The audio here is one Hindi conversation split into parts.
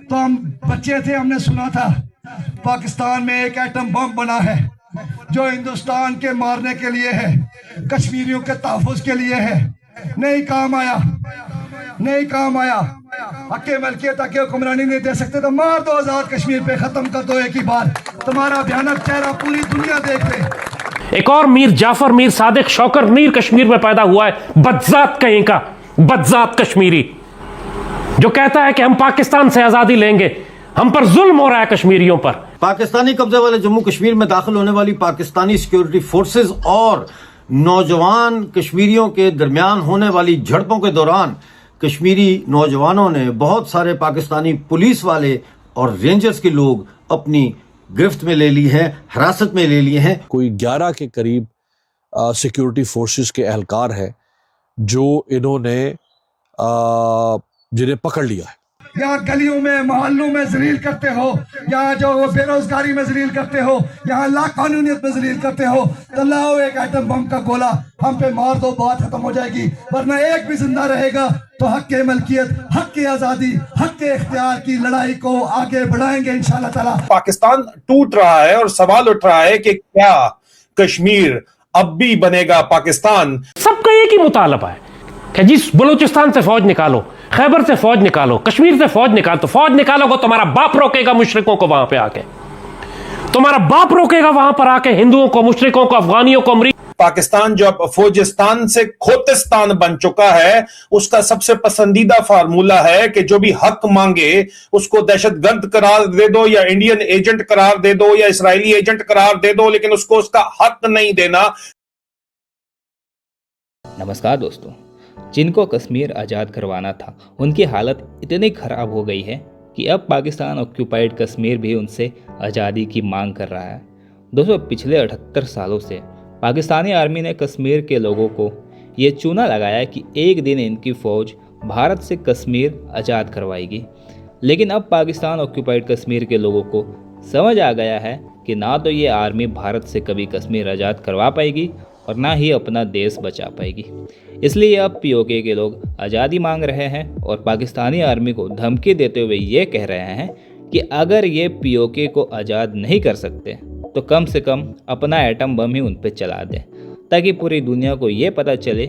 तो हम बच्चे थे, हमने सुना था पाकिस्तान में एक एटम बम बना है जो हिंदुस्तान के मारने के लिए है, कश्मीरियों के तहफ़्फ़ुज़ के लिए है। नहीं काम आया, नहीं काम आया। हक़ मलकियत हक़ हुक्मरानी नहीं दे सकते तो मार दो, आज़ाद कश्मीर पे ख़त्म कर दो एक ही बार। तुम्हारा भयानक चेहरा पूरी दुनिया देख ले। एक और मीर जाफर मीर सादिक शौकर मीर कश्मीर में पैदा हुआ है, बदजात कहीं का, बदजात कश्मीरी, जो कहता है कि हम पाकिस्तान से आजादी लेंगे, हम पर जुल्म हो रहा है कश्मीरियों पर। पाकिस्तानी कब्जे वाले जम्मू कश्मीर में दाखिल होने वाली पाकिस्तानी सिक्योरिटी फोर्सेस और नौजवान कश्मीरियों के दरमियान होने वाली झड़पों के दौरान कश्मीरी नौजवानों ने बहुत सारे पाकिस्तानी पुलिस वाले और रेंजर्स के लोग अपनी गिरफ्त में ले ली है, हिरासत में ले लिए हैं। कोई 11 के करीब सिक्योरिटी फोर्सेस के एहलकार हैं जो इन्होंने जिन्हें पकड़ लिया है। यहाँ गलियों में मोहल्लों में जलील करते हो, यहाँ जो बेरोजगारी में जलील करते हो, यहाँ लाकानूनियत में जलील करते हो, तो लाओ एक एटम बम का गोला हम पे मार दो, बात खत्म हो जाएगी। वरना एक भी जिंदा रहेगा तो हक के मलकियत, हक की आजादी, हक के इख्तियार की लड़ाई को आगे बढ़ाएंगे इंशाल्लाह ताला। पाकिस्तान टूट रहा है और सवाल उठ रहा है कि क्या कश्मीर अब भी बनेगा पाकिस्तान? सबका एक ही मुतालबा है कि जिस बलूचिस्तान से फौज निकालो, खैबर से फौज निकालो, कश्मीर से फौज निकालो। तो फौज निकालोगे तुम्हारा बाप रोकेगा मुशरिकों को वहां पे आके, तुम्हारा बाप रोकेगा वहां पर आके हिंदुओं को, मुशरिकों को, अफगानियों को। पाकिस्तान जो अब फौजिस्तान से खोतिस्तान बन चुका है, उसका सबसे पसंदीदा फार्मूला है कि जो भी हक मांगे उसको दहशतगर्द करार दे दो या इंडियन एजेंट करार दे दो या इसराइली एजेंट करार दे दो, लेकिन उसको उसका हक नहीं देना। नमस्कार दोस्तों, जिनको कश्मीर आज़ाद करवाना था उनकी हालत इतनी ख़राब हो गई है कि अब पाकिस्तान ऑक्यूपाइड कश्मीर भी उनसे आज़ादी की मांग कर रहा है। दोस्तों, पिछले 78 सालों से पाकिस्तानी आर्मी ने कश्मीर के लोगों को ये चूना लगाया कि एक दिन इनकी फ़ौज भारत से कश्मीर आज़ाद करवाएगी। लेकिन अब पाकिस्तान ऑक्यूपाइड कश्मीर के लोगों को समझ आ गया है कि ना तो ये आर्मी भारत से कभी कश्मीर आज़ाद करवा पाएगी और ना ही अपना देश बचा पाएगी। इसलिए अब पीओके के लोग आज़ादी मांग रहे हैं और पाकिस्तानी आर्मी को धमकी देते हुए ये कह रहे हैं कि अगर ये पीओके को आज़ाद नहीं कर सकते तो कम से कम अपना एटम बम ही उन पर चला दें, ताकि पूरी दुनिया को ये पता चले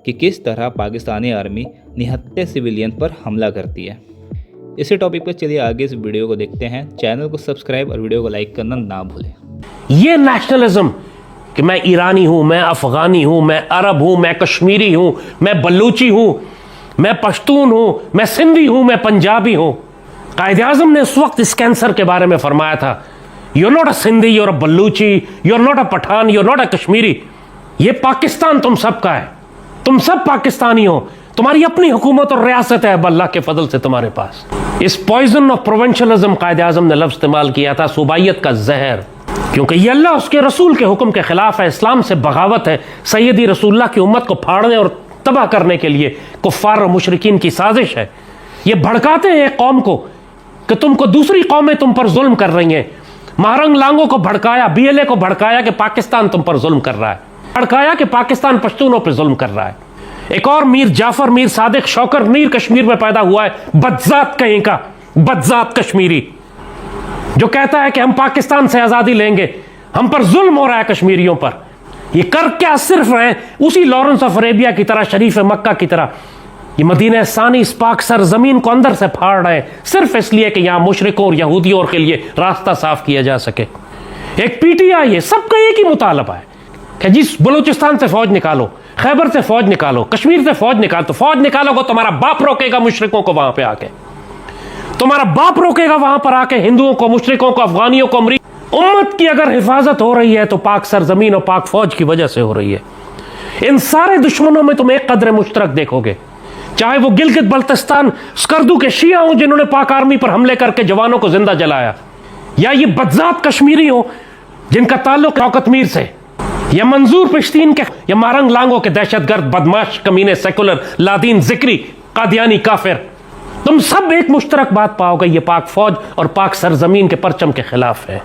कि किस तरह पाकिस्तानी आर्मी निहत्थे सिविलियन पर हमला करती है। इसी टॉपिक पर चलिए आगे इस वीडियो को देखते हैं। चैनल को सब्सक्राइब और वीडियो को लाइक करना ना भूलें। ये नेशनलिज्म कि मैं ईरानी हूं, मैं अफगानी हूं, मैं अरब हूं, मैं कश्मीरी हूं, मैं बलूची हूं, मैं पश्तून हूं, मैं सिंधी हूं, मैं पंजाबी हूं। कायदे आज़म ने उस वक्त इस कैंसर के बारे में फरमाया था, you're not a Sindhi, you're a Baluchi, you're not a Pathan, you're not a Kashmiri. ये पाकिस्तान तुम सबका है, तुम सब पाकिस्तानी हो, तुम्हारी अपनी हुकूमत और रियासत है अल्लाह के फजल से तुम्हारे पास। इस पॉइजन ऑफ प्रोवेंशलिज्म कायदे आज़म ने लफ्ज़ इस्तेमाल किया था, सूबाइयत का जहर, क्योंकि ये अल्लाह उसके रसूल के हुक्म के खिलाफ है, इस्लाम से बगावत है, सैयदी रसूलुल्लाह की उम्मत को फाड़ने और तबाह करने के लिए कुफ्फार और मुशरिकीन की साजिश है। ये भड़काते हैं एक कौम को कि तुमको दूसरी कौमें तुम पर जुल्म कर रही हैं। महारंग लांगों को भड़काया, BLA को भड़काया कि पाकिस्तान तुम पर जुल्म कर रहा है, भड़काया कि पाकिस्तान पश्तूनों पर जुल्म कर रहा है। एक और मीर जाफर मीर सादिक शौकर मीर कश्मीर में पैदा हुआ है, बदजात कहीं का, बदजात कश्मीरी, जो कहता है कि हम पाकिस्तान से आजादी लेंगे, हम पर जुल्म हो रहा है कश्मीरियों पर। ये कर क्या सिर्फ रहे उसी लॉरेंस ऑफ अरेबिया की तरह, शरीफ मक्का की तरह, ये मदीना सानी इस पाक सर जमीन को अंदर से फाड़ रहे हैं सिर्फ इसलिए कि यहां मुशरिकों और यहूदियों के लिए रास्ता साफ किया जा सके। एक PTI है, सबका एक ही मुतालबा है कि जिस बलूचिस्तान से फौज निकालो, खैबर से फौज निकालो, कश्मीर से फौज निकालो। तो फौज निकालोगे तुम्हारा बाप रोकेगा मुशरिकों को वहां पे आके, तुम्हारा बाप रोकेगा वहां पर आके हिंदुओं को, मुशरिकों को, अफगानियों को। उम्मत की अगर हिफाजत हो रही है तो पाक सरजमीन और पाक फौज की वजह से हो रही है। इन सारे दुश्मनों में तुम एक कदर मुश्तरक देखोगे, चाहे वो गिलगित बल्तिस्तान स्कर्दू के शिया हो जिन्होंने पाक आर्मी पर हमले करके जवानों को जिंदा जलाया, या ये बदजात कश्मीरी हो जिनका ताल्लुक शौकत मीर से, या मंजूर पिश्तीन के, या मारंग लांगों के दहशतगर्द बदमाश कमीने सेकुलर लादीन जिक्री कादियानी काफिर। तुम सब एक मुश्तरक बात पाओगे, ये पाक फौज और पाक सरजमीन के परचम के खिलाफ है।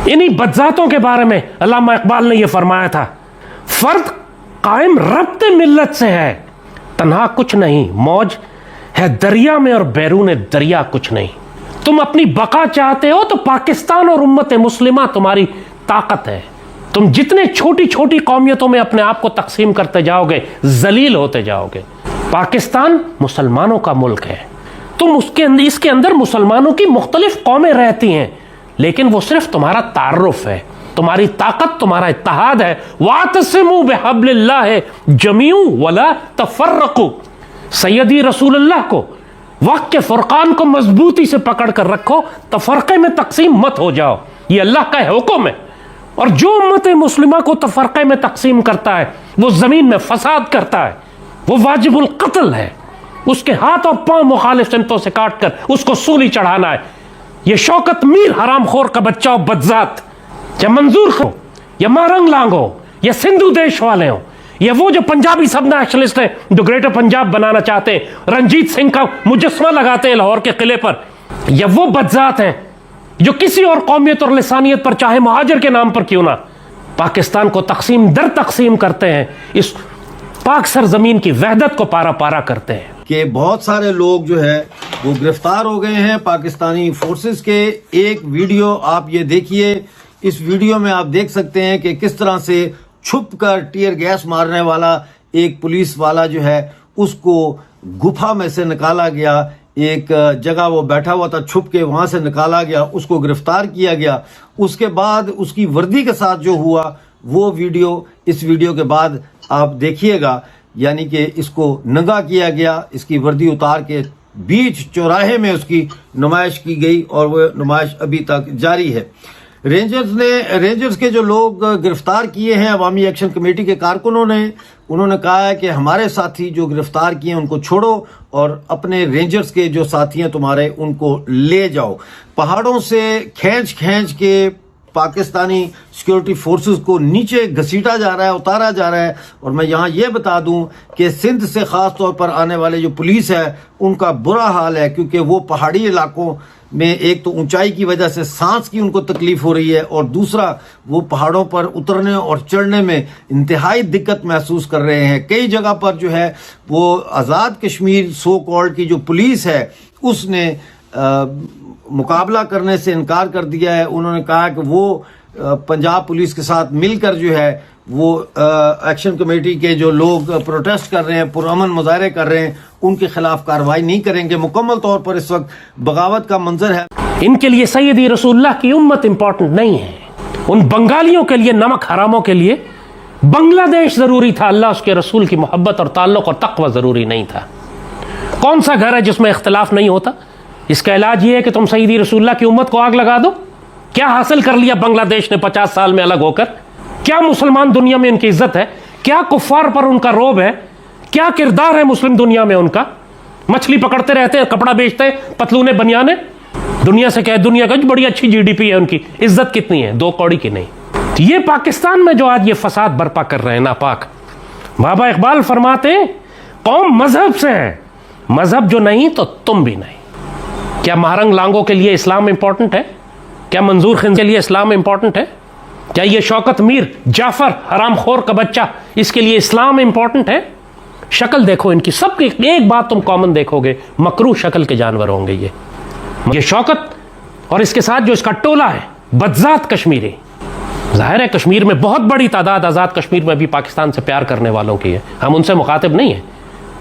इन्हीं बदजातों के बारे में अल्लामा इकबाल ने यह फरमाया था, फर्द कायम रब्ते मिल्लत से है, तन्हा कुछ नहीं, मौज है दरिया में और बैरून दरिया कुछ नहीं। तुम अपनी बका चाहते हो तो पाकिस्तान और उम्मत मुस्लिमा तुम्हारी ताकत है। तुम जितने छोटी छोटी कौमियतों में अपने आप को तकसीम करते जाओगे, जलील होते जाओगे। पाकिस्तान मुसलमानों का मुल्क है। तुम इसके अंदर मुसलमानों की मुख्तलिफ कौमें रहती हैं, लेकिन वो सिर्फ तुम्हारा तारुफ है। तुम्हारी ताकत, तुम्हारा इत्तेहाद है। वातसिमू बिहब्लिल्लाह जमीउ वला तफर्रकू। सैयदी रसूलुल्लाह को, वक्त के फुरकान को मजबूती से पकड़ कर रखो, तफरके में तकसीम मत हो जाओ। ये अल्लाह का हुक्म है। और जो उम्मत मुस्लिमा को तफरके में तकसीम करता है वो जमीन में फसाद करता है, वो वाजिबुल कत्ल है। उसके हाथ और पांव मुखालिफ सिमतों से काट कर उसको सूली चढ़ाना है। ये शौकत मीर हरामखोर का बच्चा हो, बदजात, या मंजूर हो, या मारंग लांग हो, या सिंधु देश वाले हो, या वो जो पंजाबी सब नेशनलिस्ट हैं जो ग्रेटर पंजाब बनाना चाहते हैं, रंजीत सिंह का मुजस्समा लगाते हैं लाहौर के किले पर, या वो बदजात हैं जो किसी और कौमियत और लिसानियत पर, चाहे मुहाजिर के नाम पर क्यों ना, पाकिस्तान को तकसीम दर तकसीम करते हैं, इस पाक सरजमीन की वहदत को पारा पारा करते हैं। कि बहुत सारे लोग जो है वो गिरफ्तार हो गए हैं पाकिस्तानी फोर्सेस के। एक वीडियो आप ये देखिए, इस वीडियो में आप देख सकते हैं कि किस तरह से छुप कर टीयर गैस मारने वाला एक पुलिस वाला जो है उसको गुफा में से निकाला गया। एक जगह वो बैठा हुआ था, छुप के वहां से निकाला गया, उसको गिरफ्तार किया गया। उसके बाद उसकी वर्दी के साथ जो हुआ वो वीडियो इस वीडियो के बाद आप देखिएगा। यानी कि इसको नंगा किया गया, इसकी वर्दी उतार के बीच चौराहे में उसकी नुमाइश की गई और वो नुमाइश अभी तक जारी है। रेंजर्स के जो लोग गिरफ्तार किए हैं अवामी एक्शन कमेटी के कारकुनों ने, उन्होंने कहा है कि हमारे साथी जो गिरफ्तार किए हैं उनको छोड़ो और अपने रेंजर्स के जो साथी हैं तुम्हारे उनको ले जाओ। पहाड़ों से खींच के पाकिस्तानी सिक्योरिटी फोर्सेस को नीचे घसीटा जा रहा है, उतारा जा रहा है। और मैं यहाँ ये बता दूं कि सिंध से खास तौर पर आने वाले जो पुलिस है उनका बुरा हाल है, क्योंकि वो पहाड़ी इलाकों में एक तो ऊंचाई की वजह से सांस की उनको तकलीफ हो रही है और दूसरा वो पहाड़ों पर उतरने और चढ़ने में इंतहाई दिक्कत महसूस कर रहे हैं। कई जगह पर जो है वो आज़ाद कश्मीर सो कॉल्ड की जो पुलिस है उसने मुकाबला करने से इनकार कर दिया है। उन्होंने कहा कि वो पंजाब पुलिस के साथ मिलकर जो है वो एक्शन कमेटी के जो लोग प्रोटेस्ट कर रहे हैं, पुरअमन मुजाहरे कर रहे हैं, उनके खिलाफ कार्रवाई नहीं करेंगे। मुकम्मल तौर पर इस वक्त बगावत का मंजर है। इनके लिए सैयदी रसूलुल्लाह की उम्मत इंपॉर्टेंट नहीं है। उन बंगालियों के लिए, नमक हरामों के लिए बांग्लादेश जरूरी था। अल्लाह उसके रसूल की मोहब्बत और ताल्लुक और तक़वा जरूरी नहीं था। कौन सा घर है जिसमें इख्तिलाफ नहीं होता? इसका इलाज ये है कि तुम सैयदी रसूलुल्लाह की उम्मत को आग लगा दो। क्या हासिल कर लिया बांग्लादेश ने 50 साल में अलग होकर? क्या मुसलमान दुनिया में इनकी इज्जत है? क्या कुफ्फार पर उनका रोब है? क्या किरदार है मुस्लिम दुनिया में उनका? मछली पकड़ते रहते हैं, कपड़ा बेचते हैं, पतलूने बनियाने। दुनिया से क्या है? दुनिया का बड़ी अच्छी जीडीपी है उनकी, इज्जत कितनी है? 2 कौड़ी की नहीं। ये पाकिस्तान में जो आज ये फसाद बर्पा कर रहे हैं नापाक, बाबा इकबाल फरमाते कौम मजहब से है, मजहब जो नहीं तो तुम भी नहीं। क्या महारंग लांगों के लिए इस्लाम इंपॉर्टेंट है? क्या मंजूर खिंद के लिए इस्लाम इंपॉर्टेंट है? क्या ये शौकत मीर जाफर हरामखोर का बच्चा, इसके लिए इस्लाम इंपॉर्टेंट है? शक्ल देखो इनकी, सबकी एक बात तुम कॉमन देखोगे, मकरू शक्ल के जानवर होंगे ये शौकत और इसके साथ जो इसका टोला है बदजात कश्मीरी। जाहिर है कश्मीर में बहुत बड़ी तादाद आज़ाद कश्मीर में भी पाकिस्तान से प्यार करने वालों की है, हम उनसे मुखातिब नहीं है।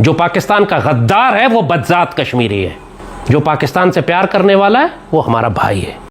जो पाकिस्तान का गद्दार है वो बदजात कश्मीरी है, जो पाकिस्तान से प्यार करने वाला है वो हमारा भाई है।